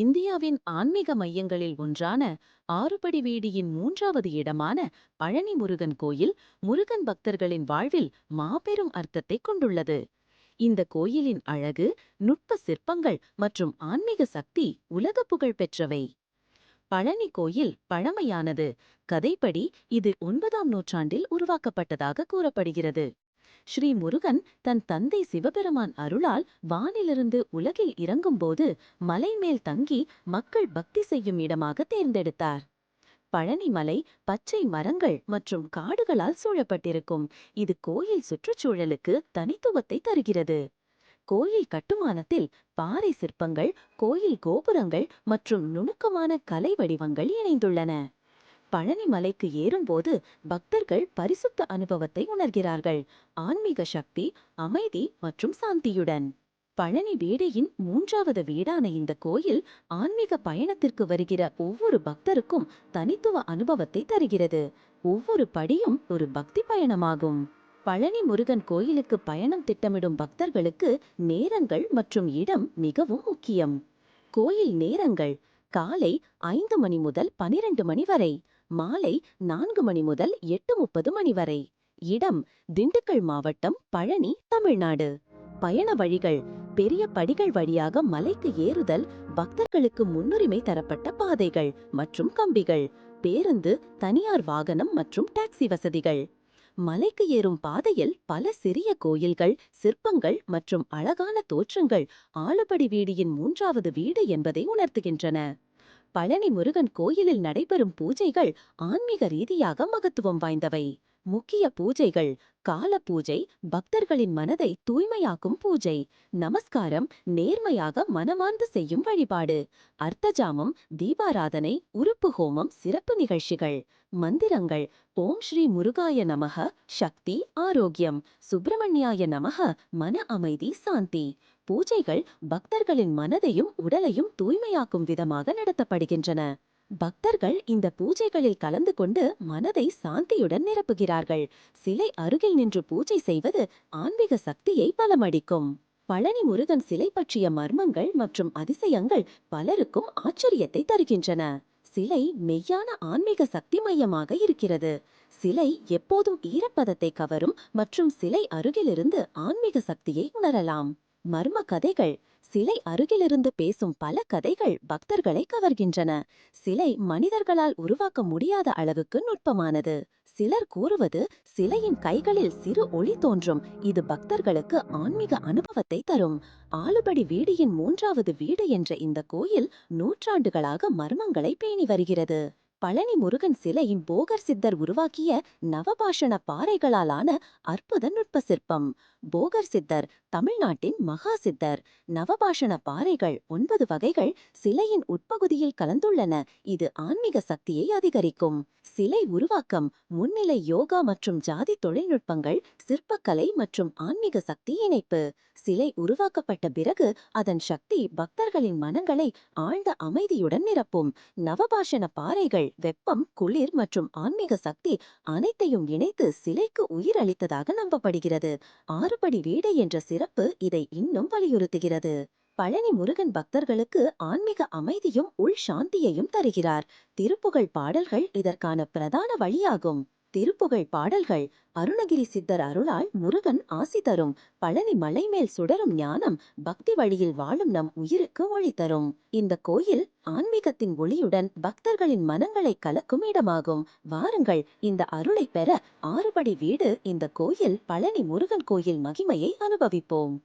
இந்தியாவின் ஆன்மீக மையங்களில் ஒன்றான ஆறுபடி வீதியின் மூன்றாவது இடமான பழனி முருகன் கோயில் முருகன் பக்தர்களின் வாழ்வில் மாபெரும் அர்த்தத்தை கொண்டுள்ளது. இந்த கோயிலின் அழகு, நுட்ப சிற்பங்கள் மற்றும் ஆன்மீக சக்தி உலக புகழ் பெற்றவை. பழனி கோயில் பழமையானது. கதைப்படி இது 9ஆம் நூற்றாண்டில் உருவாக்கப்பட்டதாக கூறப்படுகிறது. ஸ்ரீ முருகன் தன் தந்தை சிவபெருமான் அருளால் வானிலிருந்து உலகில் இறங்கும்போது மலை மேல் தங்கி மக்கள் பக்தி செய்யும் இடமாக தேர்ந்தெடுத்தார். பழனி மலை பச்சை மரங்கள் மற்றும் காடுகளால் சூழப்பட்டிருக்கும். இது கோயில் சுற்றுச்சூழலுக்கு தனித்துவத்தை தருகிறது. கோயில் கட்டுமானத்தில் பாறை சிற்பங்கள், கோயில் கோபுரங்கள் மற்றும் நுணுக்கமான கலை வடிவங்கள் இணைந்துள்ளன. பழனி மலைக்கு ஏறும்போது பக்தர்கள் பரிசுத்த அனுபவத்தை உணர்கிறார்கள். ஆன்மீக சக்தி, அமைதி மற்றும் சாந்தியுடன். பழனி வீடையின் மூன்றாவது வீடான இந்த கோயில் ஆன்மீக பயணத்திற்கு வருகிற ஒவ்வொரு பக்தருக்கும் தனித்துவ அனுபவத்தை தருகிறது. ஒவ்வொரு படியும் ஒரு பக்தி பயணமாகும். பழனி முருகன் கோயிலுக்கு பயணம் திட்டமிடும் பக்தர்களுக்கு நேரங்கள் மற்றும் இடம் மிகவும் முக்கியம். கோயில் நேரங்கள்: காலை 5 மணி முதல் 12 மணி வரை, மாலை 4 மணி முதல் 8:30 மணி வரை. இடம்: திண்டுக்கல் மாவட்டம், பழனி, தமிழ்நாடு. பயண வழிகள்: பெரிய படிகள் வழியாக மலைக்கு ஏறுதல், பக்தர்களுக்கு முன்னுரிமை தரப்பட்ட பாதைகள் மற்றும் கம்பிகள், பேருந்து, தனியார் வாகனம் மற்றும் டாக்ஸி வசதிகள். மலைக்கு ஏறும் பாதையில் பல சிறிய கோயில்கள், சிற்பங்கள் மற்றும் அழகான தோற்றங்கள் ஆறுபடி வீதியின் மூன்றாவது வீடு என்பதை உணர்த்துகின்றன. பழனி முருகன் கோயிலில் நடைபெறும் பூஜைகள் ஆன்மீக ரீதியாக மகத்துவம் வாய்ந்தவை. முக்கிய பூஜைகள்: கால பூஜை, பக்தர்களின் மனதை தூய்மையாக்கும் பூஜை. நமஸ்காரம், நேர்மையாக மனமார்ந்து செய்யும் வழிபாடு. அர்த்தஜாமம், தீபாராதனை, உறுப்பு ஹோமம், சிறப்பு நிகழ்ச்சிகள். மந்திரங்கள்: ஓம் ஸ்ரீ முருகாய நமக, சக்தி, ஆரோக்கியம். சுப்பிரமணியாய நமக, மன அமைதி, சாந்தி. பூஜைகள் பக்தர்களின் மனதையும் உடலையும் தூய்மையாக்கும் விதமாக நடத்தப்படுகின்றன. பக்தர்கள் இந்த பூஜைகளில் கலந்து கொண்டு மனதை சாந்தியுடன் நிரப்புகிறார்கள். சிலை அருகில் நின்று பூஜை செய்வது ஆன்மீக சக்தியை பலமடிக்கும். பழனி முருகன் சிலை பற்றிய மர்மங்கள் மற்றும் அதிசயங்கள் பலருக்கும் ஆச்சரியத்தை தருகின்றன. சிலை மெய்யான ஆன்மீக சக்தி மையமாக இருக்கிறது. சிலை எப்போதும் ஈரப்பதத்தை கவரும் மற்றும் சிலை அருகிலிருந்து ஆன்மீக சக்தியை உணரலாம். மர்ம கதைகள்: சிலை அருகிலிருந்து பேசும் பல கதைகள் பக்தர்களை கவர்கின்றன. சிலை மனிதர்களால் உருவாக்க முடியாத அளவுக்கு நுட்பமானது. சிலர் கூறுவது சிலையின் கைகளில் சிறு ஒளி தோன்றும். இது பக்தர்களுக்கு ஆன்மீக அனுபவத்தை தரும். ஆறுபடி வீதியின் மூன்றாவது வீடு என்ற இந்த கோயில் நூற்றாண்டுகளாக மர்மங்களை பேணி வருகிறது. பழனி முருகன் சிலையின் போகர் சித்தர் உருவாக்கிய நவபாஷண பாறைகளாலான அற்புத நுட்ப சிற்பம். போகர் சித்தர் தமிழ்நாட்டின் மகா சித்தர். நவபாஷண பாறைகள் 9 வகைகள் சிலையின் உட்பகுதியில் கலந்துள்ளன. இது ஆன்மீக சக்தியை அதிகரிக்கும். சிலை உருவாக்கம்: முன்னிலை யோகா மற்றும் ஜாதி தொழில்நுட்பங்கள், சிற்பக்கலை மற்றும் ஆன்மீக சக்தி இணைப்பு. சிலை உருவாக்கப்பட்ட பிறகு அதன் சக்தி பக்தர்களின் மனங்களை ஆழ்ந்த அமைதியுடன் நிரப்பும். நவபாஷண பாறைகள் வெப்பம், குளிர் மற்றும் ஆன்மீக சக்தி அனைத்தையும் இணைத்து சிலைக்கு உயிர் அளித்ததாக நம்பப்படுகிறது. ஆறுபடி வீடு என்ற சிறப்பு இதை இன்னும் வலியுறுத்துகிறது. பழனி முருகன் பக்தர்களுக்கு ஆன்மீக அமைதியும் உள் சாந்தியையும் தருகிறார். திருப்புகழ் பாடல்கள் இதற்கான பிரதான வழியாகும். திருப்புகழ் பாடல்கள்: அருணகிரி சித்தர் அருளால் முருகன் ஆசி தரும். பழனி மலை மேல் சுடரும் ஞானம், பக்தி வழியில் வாழும் நம் உயிருக்கு ஒளி தரும். இந்த கோயில் ஆன்மீகத்தின் ஒளியுடன் பக்தர்களின் மனங்களை கலக்கும் இடமாகும். வாருங்கள், இந்த அருளை பெற ஆறுபடி வீடு இந்த கோயில் பழனி முருகன் கோயில் மகிமையை அனுபவிப்போம்.